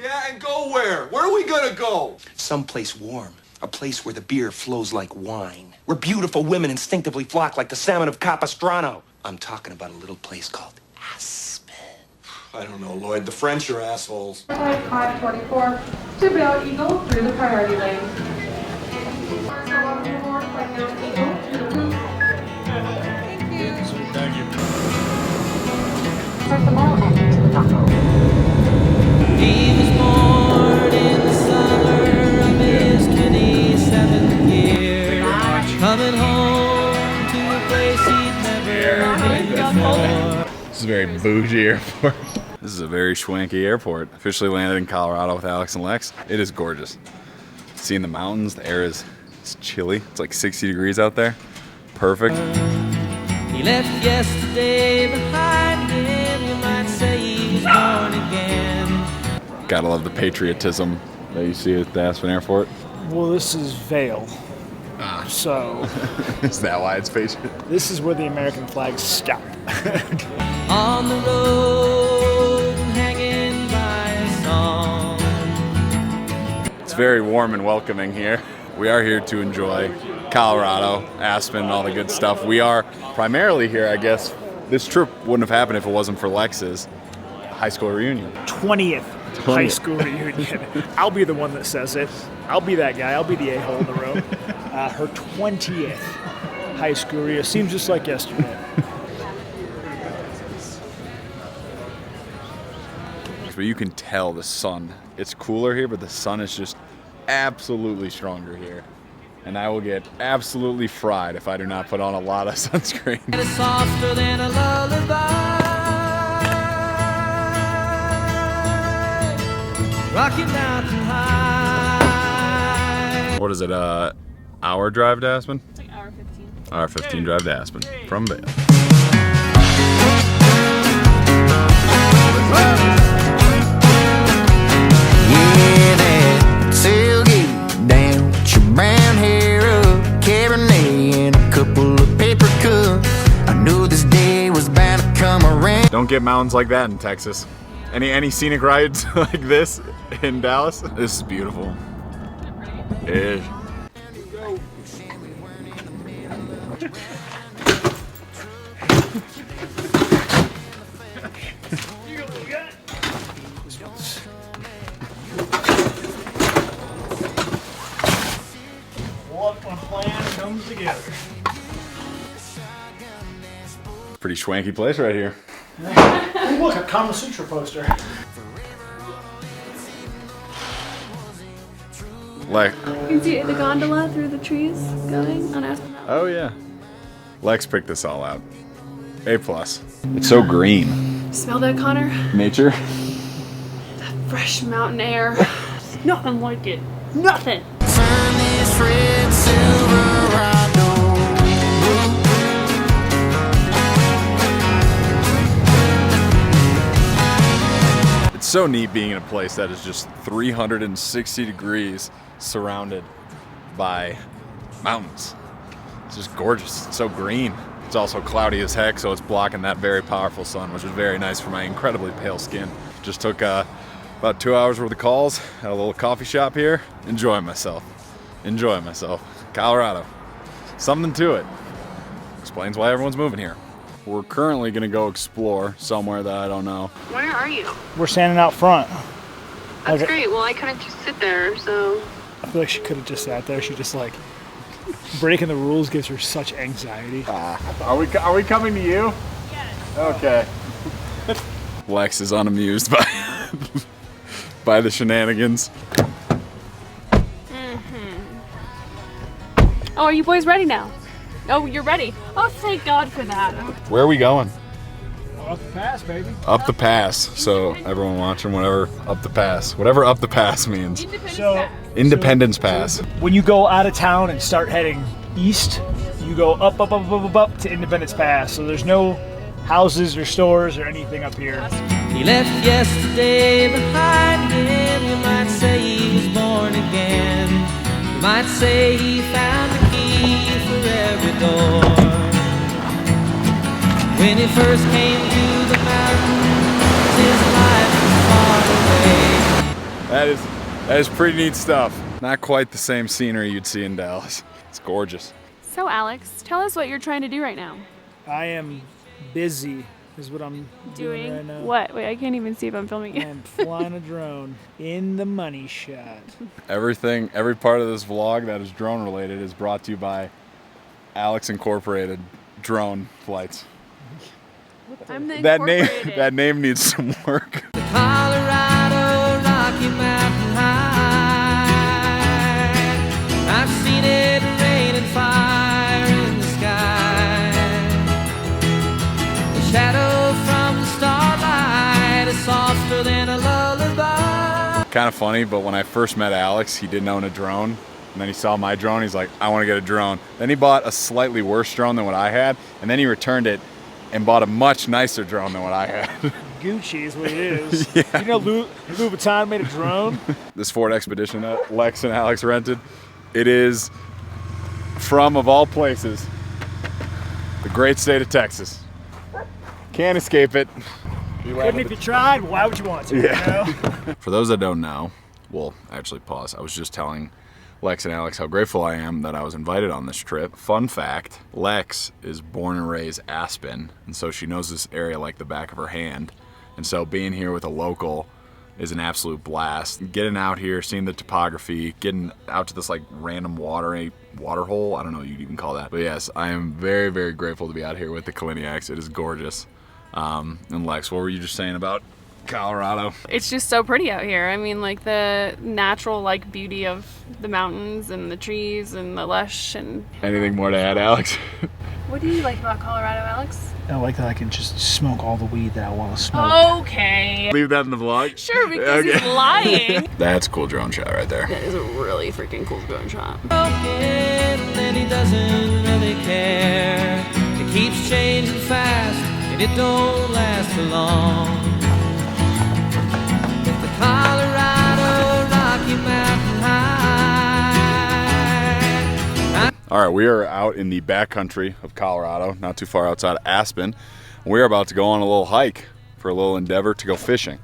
Yeah, and go where? Where are we gonna go? Someplace warm. A place where the beer flows like wine. Where beautiful women instinctively flock like the salmon of Capistrano. I'm talking about a little place called Aspen. I don't know, Lloyd. The French are assholes. 524 to Bell Eagle through the priority lane. Thank you. Press the ball and to the taco. He was born in the summer of his 27th year, coming home to a place he'd never been before. This is a very bougie airport. This is a very schwanky airport. Officially landed in Colorado with Alex and Lex. It is gorgeous. Seeing the mountains, the air is chilly. It's like 60 degrees out there. Perfect. He left yesterday behind him, you might say he was born again. Gotta love the patriotism that you see at the Aspen airport. Well, this is Vail. So Is that why it's patriot? this is where the American flags stop. On the road, hanging by a song. It's very warm and welcoming here. We are here to enjoy Colorado, Aspen, and all the good stuff. We are primarily here, I guess. This trip wouldn't have happened if it wasn't for Lex's high school reunion. 20th high school reunion. I'll be the one that says it. I'll be that guy. I'll be the a-hole in the room. Her 20th high school reunion. Seems just like yesterday. But you can tell the sun. It's cooler here, but the sun is just absolutely stronger here. And I will get absolutely fried if I do not put on a lot of sunscreen. And it's softer than a lullaby. Rocky Mountain High. What is it, hour drive to Aspen? It's like hour 15. Hour 15 drive to Aspen from Vail. Yeah, that tailgate down, with your brown hair up, Cabernet and a couple of paper cups. I knew this day was bound to come around. Don't get mountains like that in Texas. Any scenic rides like this in Dallas? This is beautiful. It is. What a plan comes together. Pretty schwanky place right here. Hey, look, a Kama Sutra poster. Like, You can see the gondola through the trees going on Aspen. oh yeah. Lex picked this all out. A+. It's so green. Smell that, Connor? Nature. Fresh mountain air. Nothing like it. Nothing. Turn this red Silverado. It's so neat being in a place that is just 360 degrees surrounded by mountains. It's just gorgeous. It's so green. It's also cloudy as heck, so it's blocking that very powerful sun, which is very nice for my incredibly pale skin. Just took about 2 hours worth of calls at a little coffee shop here. Enjoying myself. Enjoying myself. Colorado. Something to it. Explains why everyone's moving here. We're currently gonna go explore somewhere that I don't know. Where are you? We're standing out front. That's Okay. great. Well, I couldn't just sit there, so. I feel like she could have just sat there. She just like breaking the rules gives her such anxiety. Are we coming to you? Yes. Okay. Lex is unamused by the shenanigans. Oh, are you boys ready now? Oh, you're ready. Oh, thank God for that. Where are we going? Up the pass, baby. Up the pass. So everyone watching, whatever up the pass means. So Independence Pass. when you go out of town and start heading east, you go up to Independence Pass. So there's no houses or stores or anything up here. He left yesterday behind him. You might say he was born again. You might say he found the key for every door. When he first came to the mountains, his life was far away. That is pretty neat stuff. Not quite the same scenery you'd see in Dallas. It's gorgeous. So Alex, tell us what you're trying to do right now. I am busy is what I'm doing right now. What? Wait, I can't even see if I'm filming it. I'm flying a drone in the money shot. Every part of this vlog that is drone related is brought to you by Alex Incorporated Drone Flights. I'm the That name needs some work. The Colorado Rocky Mountain High. I've seen it rain and fire in the sky. The shadow from the starlight is softer than a lullaby. Kind of funny, but when I first met Alex, he didn't own a drone. And then he saw my drone, he's like, I want to get a drone. Then he bought a slightly worse drone than what I had, and then he returned it and bought a much nicer drone than what I had. Gucci is what it is. Yeah. You know Louis Vuitton made a drone? This Ford Expedition that Lex and Alex rented, it is from, of all places, the great state of Texas. Can't escape it. Couldn't if you tried, why would you want to? Yeah. You know? For those that don't know, well, actually pause. I was just telling Lex and Alex how grateful I am that I was invited on this trip. Fun fact, Lex is born and raised Aspen, and so she knows this area like the back of her hand. And so being here with a local is an absolute blast. Getting out here, seeing the topography, getting out to this like random water hole, I don't know what you'd even call that. But yes, I am very, very grateful to be out here with the Kaliniaks. It is gorgeous. And Lex, what were you just saying about Colorado? It's just so pretty out here. I mean, like the natural like beauty of the mountains and the trees and the lush and... Anything more to add, Alex? What do you like about Colorado, Alex? I like that I can just smoke all the weed that I want to smoke. Okay. Leave that in the vlog? Sure, because he's lying. That's a cool drone shot right there. That is a really freaking cool drone shot. And he doesn't really care. It keeps changing fast, and it don't last for long. With the Colorado Rocky Mountain High. All right, we are out in the backcountry of Colorado, not too far outside of Aspen. We're about to go on a little hike for a little endeavor to go fishing.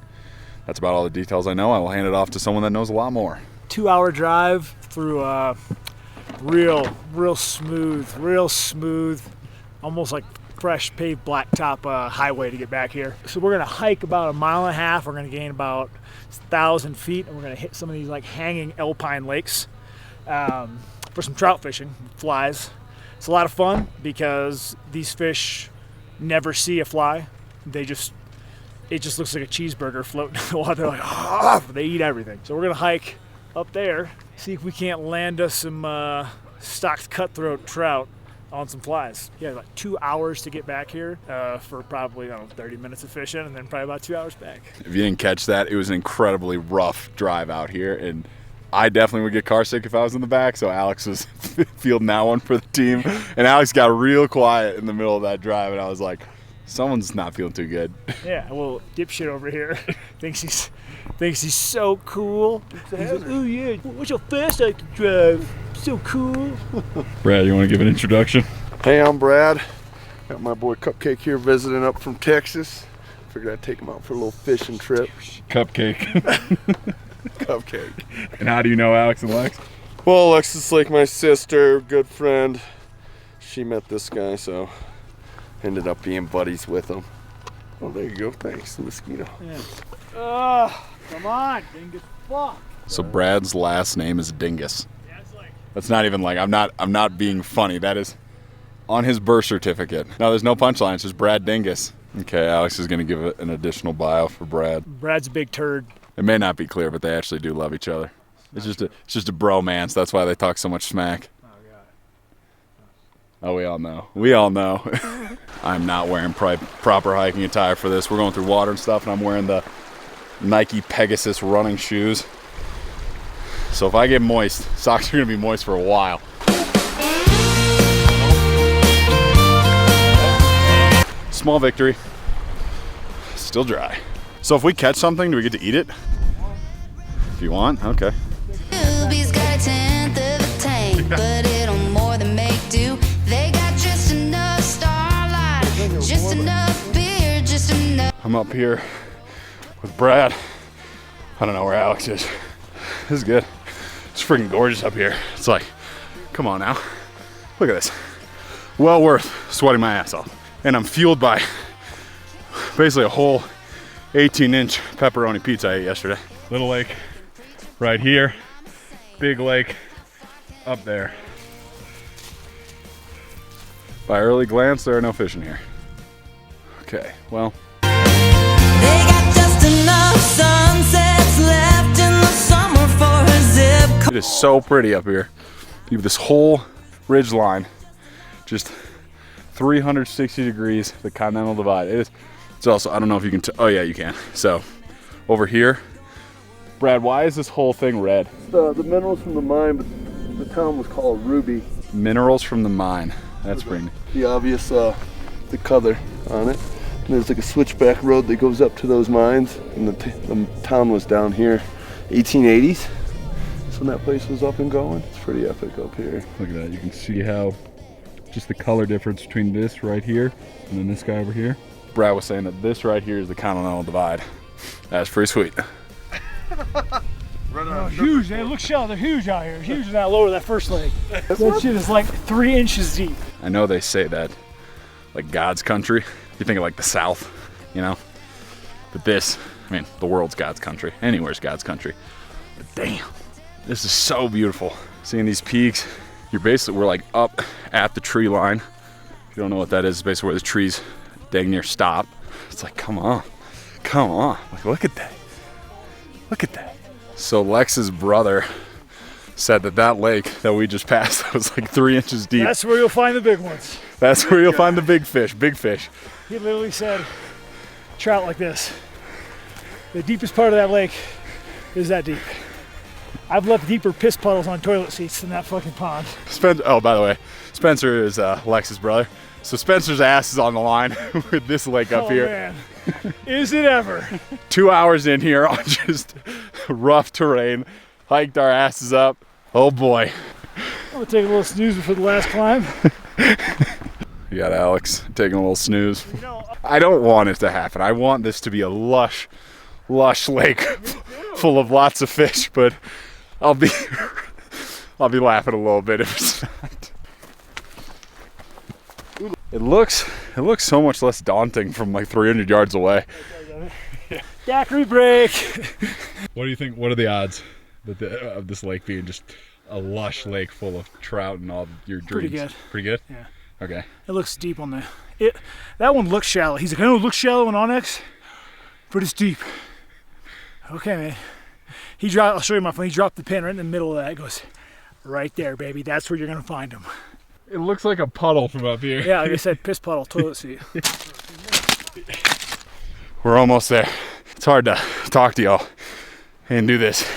That's about all the details I know. I will hand it off to someone that knows a lot more. 2-hour drive through real smooth, almost like fresh paved blacktop highway to get back here. So we're gonna hike about 1.5 miles. We're gonna gain about 1,000 feet, and we're gonna hit some of these like hanging alpine lakes for some trout fishing, flies. It's a lot of fun because these fish never see a fly. It just looks like a cheeseburger floating in the water. They're like, oh, they eat everything. So we're gonna hike up there, see if we can't land us some stocked cutthroat trout on some flies. Yeah, like 2 hours to get back here for probably, 30 minutes of fishing, and then probably about 2 hours back. If you didn't catch that, it was an incredibly rough drive out here, and I definitely would get car sick if I was in the back, so Alex was fielding that one for the team. And Alex got real quiet in the middle of that drive, and I was like, someone's not feeling too good. Yeah, well, dipshit over here thinks he's so cool. He's like, oh yeah, what's your fast like to drive? So cool. Brad, you want to give an introduction? Hey, I'm Brad. Got my boy Cupcake here visiting up from Texas. Figured I'd take him out for a little fishing trip. Cupcake. Cupcake. And how do you know Alex and Lex? Well, Lex is like my sister, good friend. She met this guy, so ended up being buddies with him. Oh, there you go. Thanks, the mosquito. Yeah. Come on, dingus fuck. So Brad's last name is Dingus. That's not even like, I'm not being funny. That is on his birth certificate. No, there's no punchline. It's just Brad Dingus. Okay, Alex is going to give it an additional bio for Brad. Brad's a big turd. It may not be clear, but they actually do love each other. It's just a bromance. That's why they talk so much smack. Oh, God. Oh, we all know. We all know. I'm not wearing proper hiking attire for this. We're going through water and stuff, and I'm wearing the Nike Pegasus running shoes. So if I get moist, socks are going to be moist for a while. Small victory. Still dry. So if we catch something, do we get to eat it? If you want, okay. Newbies got a tenth of a tank, but it'll more than make do. They got just enough starlight, just enough beer, just enough. I'm up here with Brad I don't know where Alex is. This is good. It's freaking gorgeous up here. It's like, come on now. Look at this. Well worth sweating my ass off. And I'm fueled by basically a whole 18-inch pepperoni pizza I ate yesterday. Little lake right here. Big lake up there. By early glance, there are no fish in here. Okay, well. They got just enough sunsets left in the summer for a zip code. It is so pretty up here. You have this whole ridge line, just 360 degrees, the Continental Divide. It's also, I don't know if you can, oh yeah, you can. So, over here, Brad, why is this whole thing red? The minerals from the mine, but the town was called Ruby. Minerals from the mine. That's pretty. The obvious, the color on it. And there's like a switchback road that goes up to those mines, and the town was down here, 1880s. That's when that place was up and going. It's pretty epic up here. Look at that. You can see how just the color difference between this right here and then this guy over here. Brad was saying that this right here is the Continental Divide. That's pretty sweet. Oh, huge, man. Look, Shell, they're huge out here. Huge in that lower, that first lake. That shit is like 3 inches deep. I know they say that, like God's country, you think of like the South, you know? But this, I mean, the world's God's country. Anywhere's God's country. But damn, this is so beautiful. Seeing these peaks, we're like up at the tree line. If you don't know what that is, it's basically where the trees dang near stop. It's like, come on, like look at that. Look at that. So Lex's brother said that lake that we just passed was like 3 inches deep. That's where you'll find the big ones. That's where you'll find the big fish, He literally said, trout like this. The deepest part of that lake is that deep. I've left deeper piss puddles on toilet seats than that fucking pond. Oh, by the way, Spencer is Lex's brother. So Spencer's ass is on the line with this lake up here. Man. Is it ever? 2 hours in here on just rough terrain. Hiked our asses up. Oh boy. I'm gonna take a little snooze before the last climb. You got Alex taking a little snooze. I don't want it to happen. I want this to be a lush lake full of lots of fish, but I'll be laughing a little bit if it's not. It looks so much less daunting from like 300 yards away. Daiquiri break. What do you think? What are the odds of this lake being just a lush lake full of trout and all your dreams? Pretty good. Pretty good? Yeah. Okay. It looks deep on that one looks shallow. He's like, I know it looks shallow in Onyx, but it's deep. Okay, man. I'll show you my phone. He dropped the pin right in the middle of that. It goes, right there, baby. That's where you're gonna find him. It looks like a puddle from up here. Yeah, like I said, piss puddle, toilet seat. We're almost there. It's hard to talk to y'all and do this.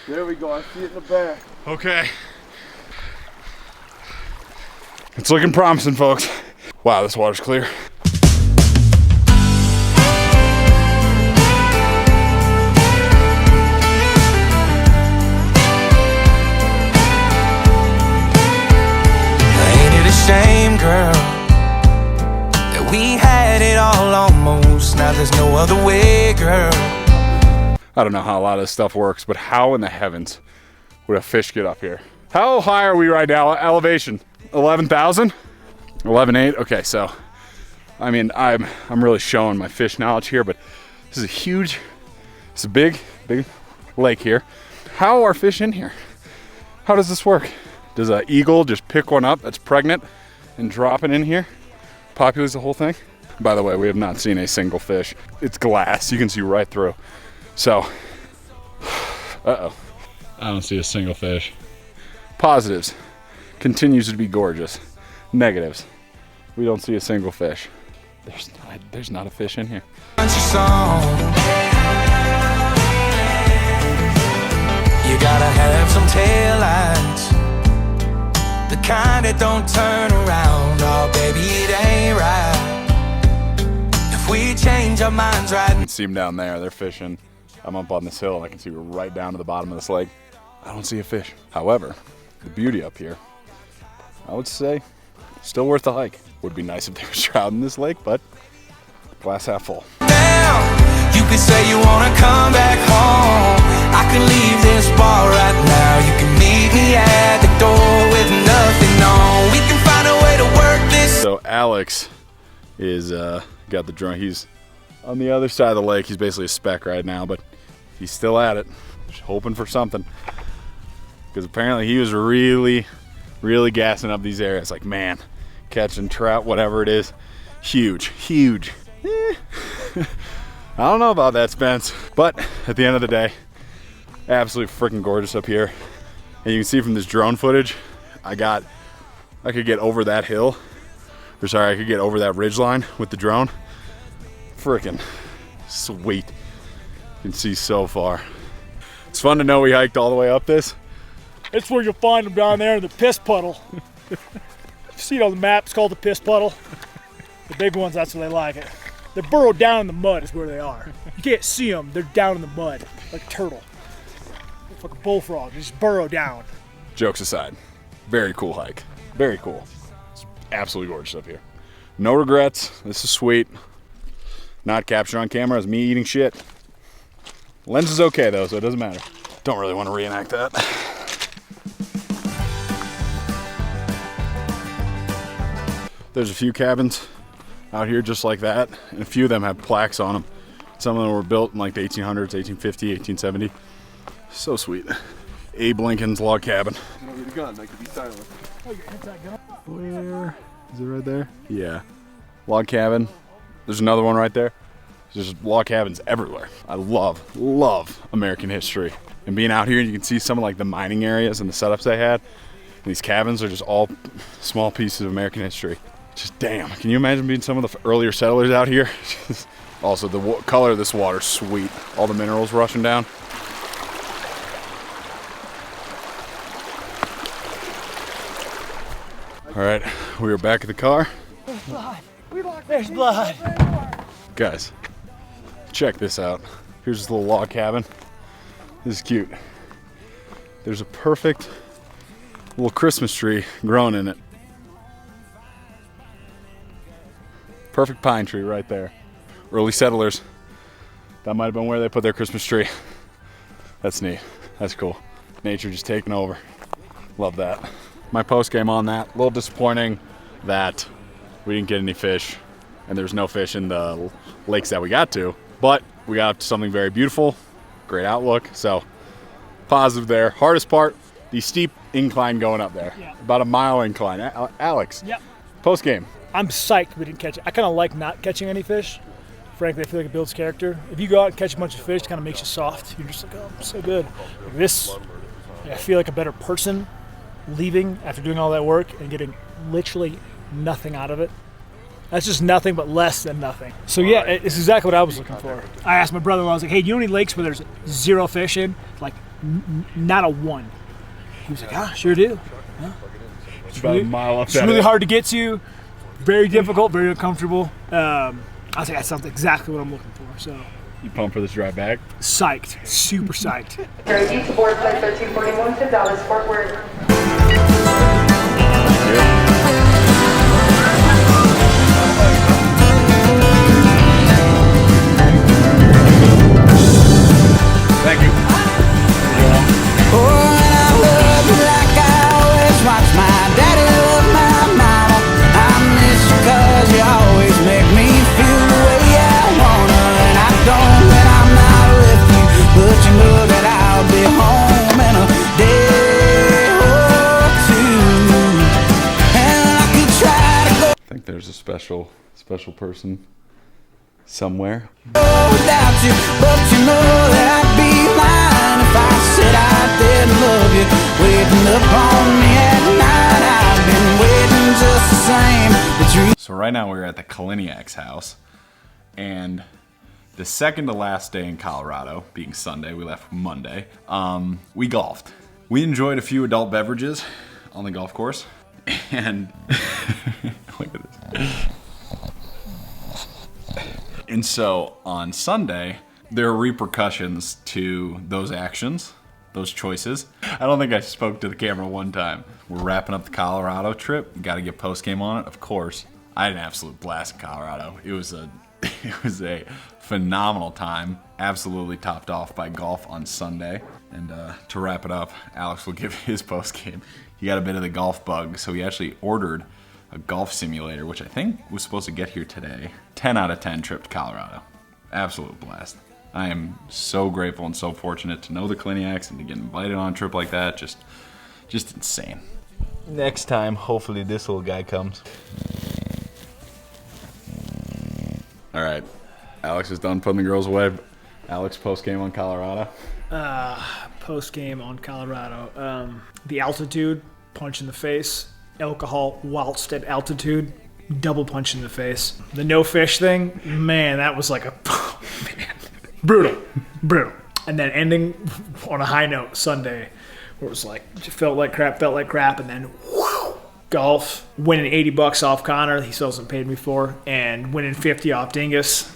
There we go, I see it in the back. Okay. It's looking promising, folks. Wow, this water's clear. Shame, girl, that we had it all almost. Now there's no other way, girl. I don't know how a lot of this stuff works, but how in the heavens would a fish get up here? How high are we right now? Elevation 11,000? 11,800? Okay, so I mean, I'm really showing my fish knowledge here, but this is a big lake here. How are fish in here? How does this work? Does an eagle just pick one up that's pregnant and drop it in here? Populates the whole thing? By the way, we have not seen a single fish. It's glass, you can see right through. So, uh-oh. I don't see a single fish. Positives, continues to be gorgeous. Negatives, we don't see a single fish. There's not a fish in here. You gotta have some taillights, the kind that don't turn around. Oh baby, it ain't right if we change our minds right. You can see them down there, they're fishing. I'm up on this hill and I can see right down to the bottom of this lake. I don't see a fish. However, the beauty up here, I would say, still worth the hike. Would be nice if there was trout in this lake, but glass half full. Now You could say you wanna come back home. I could leave this bar right now. You can meet me at the door with nothing on. We can find a way to work this. So Alex is got the drone. He's on the other side of the lake. He's basically a speck right now, but he's still at it, just hoping for something. Because apparently he was really gassing up these areas. Like, man, catching trout, whatever it is, huge. I don't know about that, Spence. But at the end of the day, absolutely freaking gorgeous up here. And you can see from this drone footage, I could get over that hill. Or sorry, I could get over that ridge line with the drone. Freaking sweet. You can see so far. It's fun to know we hiked all the way up this. It's where you'll find them down there in the piss puddle. You see it on the map, it's called the piss puddle. The big ones, that's where they like it. They're burrowed down in the mud is where they are. You can't see them, they're down in the mud, like a turtle. It's like a bullfrog, they just burrow down. Jokes aside, very cool hike. Very cool. It's absolutely gorgeous up here. No regrets, this is sweet. Not captured on camera as me eating shit. Lens is okay though, so it doesn't matter. Don't really want to reenact that. There's a few cabins out here just like that, and a few of them have plaques on them. Some of them were built in like the 1800s, 1850, 1870. So sweet. Abe Lincoln's log cabin. Gun, that could be silent. Where is it? Right there? Yeah. Log cabin. There's another one right there. There's log cabins everywhere. I love American history. And being out here, you can see some of like the mining areas and the setups they had. And these cabins are just all small pieces of American history. Just damn. Can you imagine being some of the earlier settlers out here? Also, the color of this water is sweet. All the minerals rushing down. All right, we are back at the car. There's blood. There's blood. Guys, check this out. Here's this little log cabin. This is cute. There's a perfect little Christmas tree growing in it. Perfect pine tree right there. Early settlers. That might have been where they put their Christmas tree. That's neat. That's cool. Nature just taking over. Love that. My post game on that. A little disappointing that we didn't get any fish, and there's no fish in the lakes that we got to, but we got to something very beautiful, great outlook, so positive there. Hardest part, the steep incline going up there. Yeah. About a mile incline. Alex, yep. Post game. I'm psyched we didn't catch it. I kind of like not catching any fish. Frankly, I feel like it builds character. If you go out and catch a bunch of fish, it kind of makes you soft. You're just like, oh, so good. Like this, I feel like a better person leaving after doing all that work and getting literally nothing out of it. That's just nothing but less than nothing. So yeah, it's exactly what I was looking for. I asked my brother-in-law, I was like, hey, do you know any lakes where there's zero fish in? Like, not a one. He was like, ah, sure do. Yeah. It's about a mile up It's really hard to get to, very difficult, very uncomfortable. I was like, that sounds exactly what I'm looking for. So You pumped for this drive back? Psyched, super psyched. Gary East board flight 1341 to Dallas Fort Worth. Thank you. Oh, and I love you like I always watch my daddy love my mama. I miss you 'cause you always make me feel the way I wanna. And I don't when I'm not with you, but you know that I'll be home in a day or two. And I could try to go I think there's a special person somewhere. without you, but you know that I'd be lying if I said I didn't love you. Waiting up on me at night, I've been waiting just the same. So right now we're at the Kaliniak's house, and the second to last day in Colorado, being Sunday, we left Monday, we golfed. We enjoyed a few adult beverages on the golf course, and look at this. And so on Sunday, there are repercussions to those actions, those choices. I don't think I spoke to the camera one time. We're wrapping up the Colorado trip. Got to get post game on it, of course. I had an absolute blast in Colorado. It was a phenomenal time. Absolutely topped off by golf on Sunday. And to wrap it up, Alex will give his post game. He got a bit of the golf bug, so he actually ordered a golf simulator, which I think was supposed to get here today. 10 out of 10 trip to Colorado. Absolute blast. I am so grateful and so fortunate to know the Kliniaks and to get invited on a trip like that. Just insane. Next time, hopefully this little guy comes. All right, Alex is done putting the girls away. Alex, post game on Colorado. Post game on Colorado. The altitude, punch in the face. Alcohol whilst at altitude, double punch in the face. The no fish thing, man, that was like brutal. And then ending on a high note Sunday, where it was like, it felt like crap, and then golf, winning $80 off Connor, he still hasn't paid me for, and winning 50 off Dingus.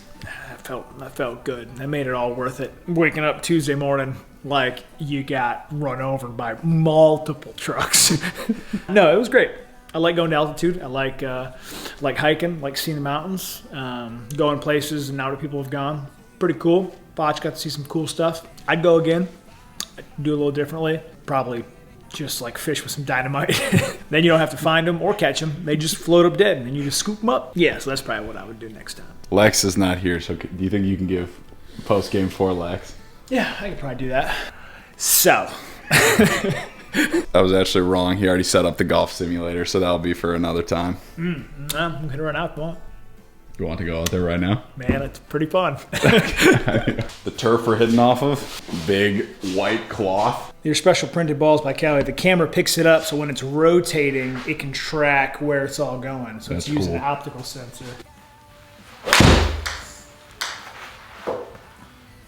That felt good. That made it all worth it. Waking up Tuesday morning like you got run over by multiple trucks. No, it was great. I like going to altitude. I like hiking, like seeing the mountains, going places and now that people have gone. Pretty cool. Botch got to see some cool stuff. I'd go again. I'd do a little differently. Probably just like fish with some dynamite. Then you don't have to find them or catch them. They just float up dead and then you just scoop them up. Yeah, so that's probably what I would do next time. Lex is not here, so do you think you can give post game for Lex? Yeah, I could probably do that. So. I was actually wrong. He already set up the golf simulator, so that'll be for another time. I'm going to run out if you want. You want to go out there right now? Man, it's pretty fun. The turf we're hitting off of, big white cloth. Your special printed balls by Cali. The camera picks it up, so when it's rotating, it can track where it's all going. So That's it's using cool. an optical sensor.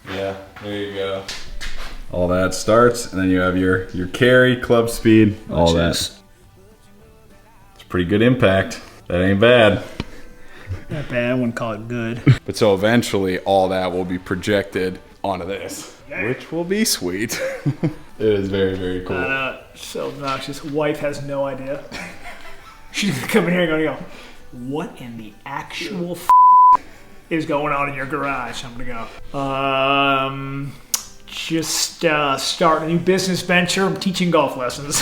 Yeah, there you go. All that starts, and then you have your carry, club speed, all that. It's pretty good impact. That ain't bad. Not bad. I wouldn't call it good. But so eventually, all that will be projected onto this, which will be sweet. It is very, very cool. So obnoxious. Wife has no idea. She's gonna come in here and go, what in the actual is going on in your garage? I'm gonna go, just start a new business venture. I'm teaching golf lessons.